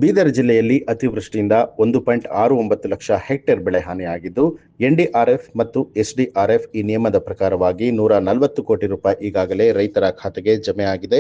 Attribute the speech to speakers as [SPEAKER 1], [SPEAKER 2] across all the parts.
[SPEAKER 1] ಬೀದರ್ ಜಿಲ್ಲೆಯಲ್ಲಿ ಅತಿವೃಷ್ಟಿಯಿಂದ 1.69 ಲಕ್ಷ ಹೆಕ್ಟೇರ್ ಬೆಳೆ ಹಾನಿಯಾಗಿದ್ದು, ಎನ್ಡಿಆರ್ಎಫ್ ಮತ್ತು ಎಸ್ಡಿಆರ್ಎಫ್ ಈ ನಿಯಮದ ಪ್ರಕಾರವಾಗಿ 140 ಕೋಟಿ ರೂಪಾಯಿ ಈಗಾಗಲೇ ರೈತರ ಖಾತೆಗೆ ಜಮೆಯಾಗಿದೆ.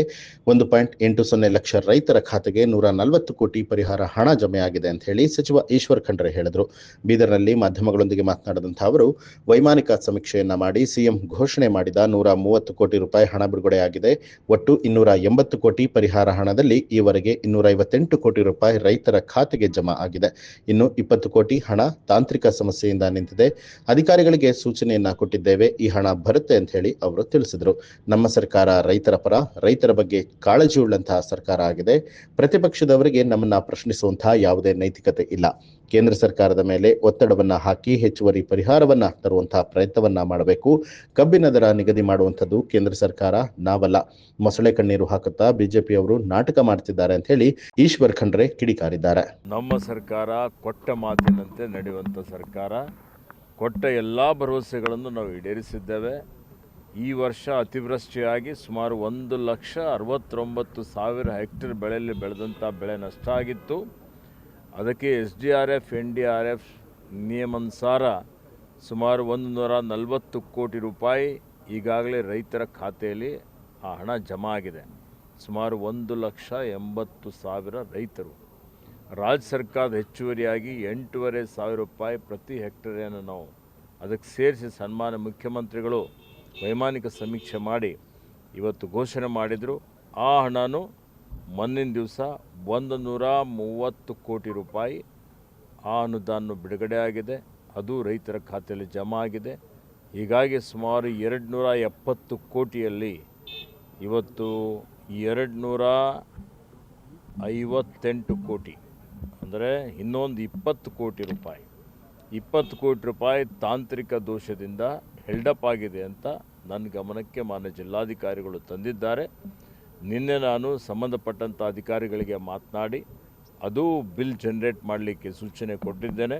[SPEAKER 1] 1.80 ಲಕ್ಷ ರೈತರ ಖಾತೆಗೆ 140 ಕೋಟಿ ಪರಿಹಾರ ಹಣ ಜಮೆಯಾಗಿದೆ ಅಂತ ಹೇಳಿ ಸಚಿವ ಈಶ್ವರ್ ಖಂಡ್ರೆ ಹೇಳಿದರು. ಬೀದರ್ನಲ್ಲಿ ಮಾಧ್ಯಮಗಳೊಂದಿಗೆ ಮಾತನಾಡಿದಂಥ ಅವರು, ವೈಮಾನಿಕ ಸಮೀಕ್ಷೆಯನ್ನ ಮಾಡಿ ಸಿಎಂ ಘೋಷಣೆ ಮಾಡಿದ 130 ಕೋಟಿ ರೂಪಾಯಿ ಹಣ ಬಿಡುಗಡೆಯಾಗಿದೆ. ಒಟ್ಟು 280 ಕೋಟಿ ಪರಿಹಾರ ಹಣದಲ್ಲಿ ಈವರೆಗೆ 258 ಕೋಟಿ ರೂಪಾಯಿ ರೈತರ ಖಾತೆಗೆ ಜಮಾ ಆಗಿದೆ. ಇನ್ನು 20 ಕೋಟಿ ಹಣ ತಾಂತ್ರಿಕ ಸಮಸ್ಯೆಯಿಂದ ನಿಂತಿದೆ. ಅಧಿಕಾರಿಗಳಿಗೆ ಸೂಚನೆಯನ್ನ ಕೊಟ್ಟಿದ್ದೇವೆ. ಈ ಹಣ ಬರುತ್ತೆ ಅಂತ ಹೇಳಿ ಅವರು ತಿಳಿಸಿದರು. ನಮ್ಮ ಸರ್ಕಾರ ರೈತರ ಪರ, ರೈತರ ಬಗ್ಗೆ ಕಾಳಜಿಯುಳ್ಳಂತಹ ಸರ್ಕಾರ ಆಗಿದೆ. ಪ್ರತಿಪಕ್ಷದವರಿಗೆ ನಮ್ಮನ್ನ ಪ್ರಶ್ನಿಸುವಂತಹ ಯಾವುದೇ ನೈತಿಕತೆ ಇಲ್ಲ. ಕೇಂದ್ರ ಸರ್ಕಾರದ ಮೇಲೆ ಒತ್ತಡವನ್ನ ಹಾಕಿ ಹೆಚ್ಚುವರಿ ಪರಿಹಾರವನ್ನ ತರುವಂತಹ ಪ್ರಯತ್ನವನ್ನ ಮಾಡಬೇಕು. ಕಬ್ಬಿನ ದರ ನಿಗದಿ ಮಾಡುವಂಥದ್ದು ಕೇಂದ್ರ ಸರ್ಕಾರ, ನಾವಲ್ಲ. ಮೊಸಳೆ ಕಣ್ಣೀರು ಹಾಕುತ್ತಾ ಬಿಜೆಪಿಯವರು ನಾಟಕ ಮಾಡ್ತಿದ್ದಾರೆ ಅಂತ ಹೇಳಿ ಈಶ್ವರ್ ಖಂಡ್ರೆ ಕಿಡಿಕಾರಿದ್ದಾರೆ.
[SPEAKER 2] ನಮ್ಮ ಸರ್ಕಾರ ಕೊಟ್ಟ ಮಾತಿನಂತೆ ನಡೆಯುವಂಥ ಸರ್ಕಾರ. ಕೊಟ್ಟ ಎಲ್ಲ ಭರವಸೆಗಳನ್ನು ನಾವು ಈಡೇರಿಸಿದ್ದೇವೆ. ಈ ವರ್ಷ ಅತಿವೃಷ್ಟಿಯಾಗಿ ಸುಮಾರು 1,69,000 ಹೆಕ್ಟೇರ್ ಬೆಳೆಯಲ್ಲಿ ಬೆಳೆದಂಥ ಬೆಳೆ ನಷ್ಟ ಆಗಿತ್ತು. ಅದಕ್ಕೆ ಎಸ್ಡಿಆರ್ಎಫ್ ಎನ್ಡಿಆರ್ಎಫ್ ನಿಯಮಾನುಸಾರ ಸುಮಾರು 140 ಕೋಟಿ ರೂಪಾಯಿ ಈಗಾಗಲೇ ರೈತರ ಖಾತೆಯಲ್ಲಿ ಆ ಹಣ ಜಮಾ ಆಗಿದೆ. ಸುಮಾರು 1,80,000 ರೈತರು. ರಾಜ್ಯ ಸರ್ಕಾರದ ಹೆಚ್ಚುವರಿಯಾಗಿ 8,500 ರೂಪಾಯಿ ಪ್ರತಿ ಹೆಕ್ಟೇರಿಯನ್ನು ನಾವು ಅದಕ್ಕೆ ಸೇರಿಸಿ ಸನ್ಮಾನ್ಯ ಮುಖ್ಯಮಂತ್ರಿಗಳು ವೈಮಾನಿಕ ಸಮೀಕ್ಷೆ ಮಾಡಿ ಇವತ್ತು ಘೋಷಣೆ ಮಾಡಿದರು. ಆ ಹಣನೂ ಮೊನ್ನಿನ ದಿವಸ 130 ಕೋಟಿ ರೂಪಾಯಿ ಆ ಅನುದಾನ ಬಿಡುಗಡೆ ಆಗಿದೆ. ಅದು ರೈತರ ಖಾತೆಯಲ್ಲಿ ಜಮಾ ಆಗಿದೆ. ಹೀಗಾಗಿ ಸುಮಾರು 270 ಕೋಟಿಯಲ್ಲಿ ಇವತ್ತು 258 ಕೋಟಿ, ಅಂದರೆ ಇನ್ನೊಂದು 20 ಕೋಟಿ ರೂಪಾಯಿ 20 ಕೋಟಿ ರೂಪಾಯಿ ತಾಂತ್ರಿಕ ದೋಷದಿಂದ ಹೆಲ್ಡಪ್ ಆಗಿದೆ ಅಂತ ನನ್ನ ಗಮನಕ್ಕೆ ಮಾನ್ಯ ಜಿಲ್ಲಾಧಿಕಾರಿಗಳು ತಂದಿದ್ದಾರೆ. ನಿನ್ನೆ ನಾನು ಸಂಬಂಧಪಟ್ಟಂಥ ಅಧಿಕಾರಿಗಳಿಗೆ ಮಾತನಾಡಿ ಅದು ಬಿಲ್ ಜನರೇಟ್ ಮಾಡಲಿಕ್ಕೆ ಸೂಚನೆ ಕೊಟ್ಟಿದ್ದೇನೆ.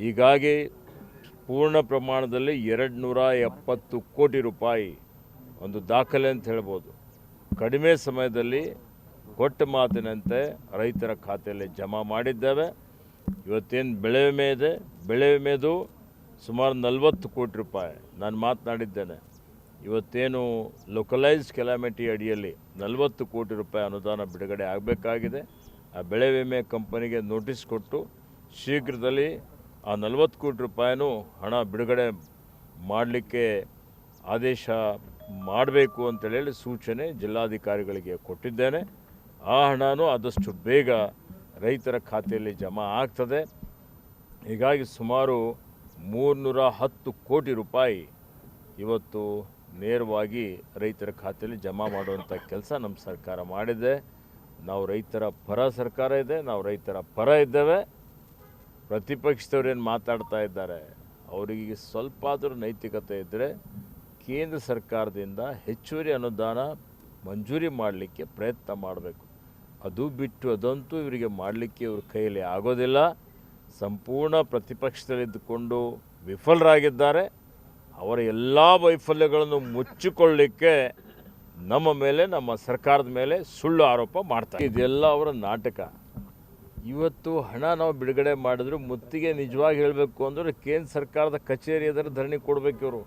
[SPEAKER 2] ಹೀಗಾಗಿ ಪೂರ್ಣ ಪ್ರಮಾಣದಲ್ಲಿ 270 ಕೋಟಿ ರೂಪಾಯಿ ಒಂದು ದಾಖಲೆ ಅಂತ ಹೇಳ್ಬೋದು. ಕಡಿಮೆ ಸಮಯದಲ್ಲಿ ಕೊಟ್ಟ ಮಾತಿನಂತೆ ರೈತರ ಖಾತೆಯಲ್ಲಿ ಜಮಾ ಮಾಡಿದ್ದೇವೆ. ಇವತ್ತೇನು ಬೆಳೆ ವಿಮೆ ಇದೆ, ಬೆಳೆ ವಿಮೆದು ಸುಮಾರು 40 ಕೋಟಿ ರೂಪಾಯಿ ನಾನು ಮಾತನಾಡಿದ್ದೇನೆ. ಇವತ್ತೇನು ಲೋಕಲೈಸ್ಡ್ ಕೆಲಾಮಿಟಿ ಅಡಿಯಲ್ಲಿ 40 ಕೋಟಿ ರೂಪಾಯಿ ಅನುದಾನ ಬಿಡುಗಡೆ ಆಗಬೇಕಾಗಿದೆ. ಆ ಬೆಳೆ ವಿಮೆ ಕಂಪನಿಗೆ ನೋಟಿಸ್ ಕೊಟ್ಟು ಶೀಘ್ರದಲ್ಲಿ ಆ 40 ಕೋಟಿ ರೂಪಾಯಿನೂ ಹಣ ಬಿಡುಗಡೆ ಮಾಡಲಿಕ್ಕೆ ಆದೇಶ ಮಾಡಬೇಕು ಅಂತೇಳಿ ಸೂಚನೆ ಜಿಲ್ಲಾಧಿಕಾರಿಗಳಿಗೆ ಕೊಟ್ಟಿದ್ದೇನೆ. ಆ ಹಣನೂ ಆದಷ್ಟು ಬೇಗ ರೈತರ ಖಾತೆಯಲ್ಲಿ ಜಮಾ ಆಗ್ತದೆ. ಹೀಗಾಗಿ ಸುಮಾರು 310 ಕೋಟಿ ರೂಪಾಯಿ ಇವತ್ತು ನೇರವಾಗಿ ರೈತರ ಖಾತೆಯಲ್ಲಿ ಜಮಾ ಮಾಡುವಂಥ ಕೆಲಸ ನಮ್ಮ ಸರ್ಕಾರ ಮಾಡಿದೆ. ನಾವು ರೈತರ ಪರ ಸರ್ಕಾರ ಇದೆ, ನಾವು ರೈತರ ಪರ ಇದ್ದೇವೆ. ಪ್ರತಿಪಕ್ಷದವ್ರೇನು ಮಾತಾಡ್ತಾ ಇದ್ದಾರೆ, ಅವರಿಗೆ ಸ್ವಲ್ಪ ಆದರೂ ನೈತಿಕತೆ ಇದ್ದರೆ ಕೇಂದ್ರ ಸರ್ಕಾರದಿಂದ ಹೆಚ್ಚುವರಿ ಅನುದಾನ ಮಂಜೂರಿ ಮಾಡಲಿಕ್ಕೆ ಪ್ರಯತ್ನ ಮಾಡಬೇಕು. ಅದು ಬಿಟ್ಟು ಅದಂತೂ ಇವರಿಗೆ ಮಾಡಲಿಕ್ಕೆ ಇವ್ರ ಕೈಯಲ್ಲಿ ಆಗೋದಿಲ್ಲ. ಸಂಪೂರ್ಣ ಪ್ರತಿಪಕ್ಷದಲ್ಲಿದ್ದುಕೊಂಡು ವಿಫಲರಾಗಿದ್ದಾರೆ. ಅವರ ಎಲ್ಲ ವೈಫಲ್ಯಗಳನ್ನು ಮುಚ್ಚಿಕೊಳ್ಳಲಿಕ್ಕೆ ನಮ್ಮ ಮೇಲೆ, ನಮ್ಮ ಸರ್ಕಾರದ ಮೇಲೆ ಸುಳ್ಳು ಆರೋಪ ಮಾಡ್ತಾರೆ. ಇದೆಲ್ಲ ಅವರ ನಾಟಕ. ಇವತ್ತು ಹಣ ನಾವು ಬಿಡುಗಡೆ ಮಾಡಿದ್ರು ಮುತ್ತಿಗೆ ನಿಜವಾಗಿ ಹೇಳಬೇಕು ಅಂದರೆ ಕೇಂದ್ರ ಸರ್ಕಾರದ ಕಚೇರಿ ಎದುರು ಧರಣಿ ಕೊಡಬೇಕು. ಇವರು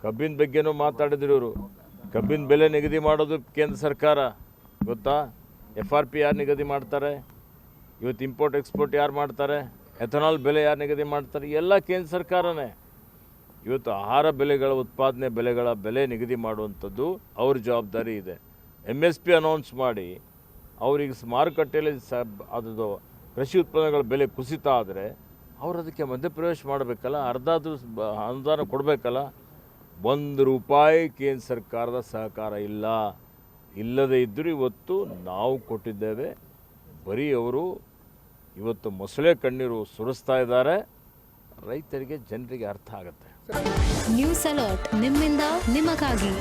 [SPEAKER 2] ಕಬ್ಬಿನ ಬಗ್ಗೆನೂ ಮಾತಾಡಿದ್ರು. ಇವರು ಕಬ್ಬಿನ ಬೆಲೆ ನಿಗದಿ ಮಾಡೋದು ಕೇಂದ್ರ ಸರ್ಕಾರ, ಗೊತ್ತಾ? FRP ಯಾರು ನಿಗದಿ ಮಾಡ್ತಾರೆ? ಇವತ್ತು ಇಂಪೋರ್ಟ್ ಎಕ್ಸ್ಪೋರ್ಟ್ ಯಾರು ಮಾಡ್ತಾರೆ? ಎಥನಾಲ್ ಬೆಲೆ ಯಾರು ನಿಗದಿ ಮಾಡ್ತಾರೆ? ಎಲ್ಲ ಕೇಂದ್ರ ಸರ್ಕಾರನೇ. ಇವತ್ತು ಆಹಾರ ಬೆಲೆಗಳ ಉತ್ಪಾದನೆ ಬೆಲೆಗಳ ಬೆಲೆ ನಿಗದಿ ಮಾಡುವಂಥದ್ದು ಅವ್ರ ಜವಾಬ್ದಾರಿ ಇದೆ. MSP ಅನೌನ್ಸ್ ಮಾಡಿ ಅವ್ರಿಗೆ ಮಾರುಕಟ್ಟೆಯಲ್ಲಿ ಅದು ಕೃಷಿ ಉತ್ಪನ್ನಗಳ ಬೆಲೆ ಕುಸಿತ ಆದರೆ ಅವ್ರು ಅದಕ್ಕೆ ಮಧ್ಯಪ್ರವೇಶ ಮಾಡಬೇಕಲ್ಲ, ಅರ್ಧಾದ್ರೂ ಅನುದಾನ ಕೊಡಬೇಕಲ್ಲ. 1 ರೂಪಾಯಿ ಕೇಂದ್ರ ಸರ್ಕಾರದ ಸಹಕಾರ ಇಲ್ಲ. ಇಲ್ಲದೇ ಇದ್ದರೂ ಇವತ್ತು ನಾವು ಕೊಟ್ಟಿದ್ದೇವೆ. ಬರೀ ಅವರು ಇವತ್ತು ಮೊಸಳೆ ಕಣ್ಣೀರು ಸುರಿಸ್ತಾ ಇದ್ದಾರೆ. ರೈತರಿಗೆ, ಜನರಿಗೆ ಅರ್ಥ ಆಗುತ್ತೆ.
[SPEAKER 3] ನ್ಯೂಸ್ ಅಲರ್ಟ್ ನಿಮ್ಮಿಂದ ನಿಮಗಾಗಿ.